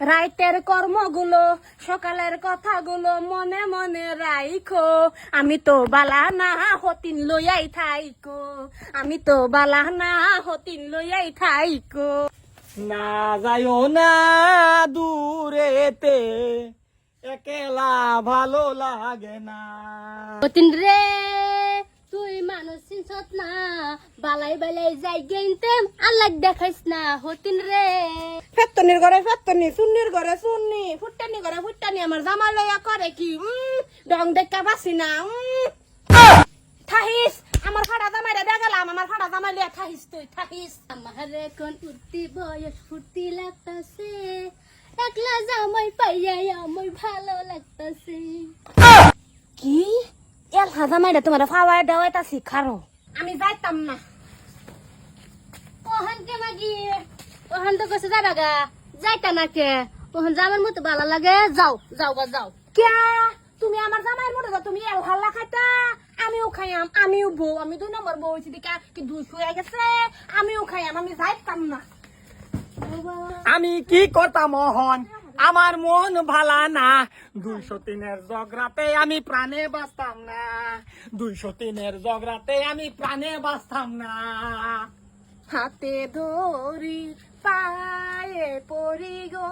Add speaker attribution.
Speaker 1: রাইতের কর্মগুলো সকালের কথাগুলো মনে মনে রাইখো। আমি তো বালা না হতিন লইয়াই থাইকো, আমি তো বালা না হতিন লইয়াই থাইকো।
Speaker 2: না যাইও না দূরেতে, একেলা ভালো লাগে না।
Speaker 1: হতিন রে তুই মানুষ চিনছত না, বালাই বালাই যাই গেইতেম আল্লাহ দেখাইস না। হতিন রে ফেত্তনির ঘরে ফেত্তনি, সুন্নির ঘরে সুন্নি, ফুট্টানি ঘরে ফুট্টানি, আমার জামা লইয়া করে কি ডং দেখা বাসি না। থাহিস আমার ফাড়া জামাইরা দেখালাম, আমার ফাড়া জামাই লিয়া থাহিস, তুই থাহিস। আমার এখন উঠতি বয়স ফুর্তি লাগতাছে, একলা জামাই পাইয়া আমার ভালো লাগতাছে। কি এলহা জামাইরা তোমার ফাওয়ায় দেওয়াইতা শিখারো, আমি যাইতাম না। ওহান কে মাগি, ওহান তো কইছে যাবা গা, যাইতা না কে? ওহান জামার মতো ভালো লাগে, যাও যাও গা যাও। কে তুমি আমার জামাইয়ের মতো যাও, তুমি এলহাল্লা খাইতা, আমিও খাইয়াম, আমিও বউ, আমি 2 নম্বর বউ হইছি দিকা কি 2 হয়ে গেছে, আমিও খাইয়াম, আমি যাইতাম না।
Speaker 2: আমি কি করতাম মোহন, আমার মন ভালা না। 203-এর জগরাতে আমি প্রাণে বাঁচতাম না, 203-এর জগরাতে আমি প্রাণে বাঁচতাম না।
Speaker 1: হাতে ধরি পায়ে পড়ি গো।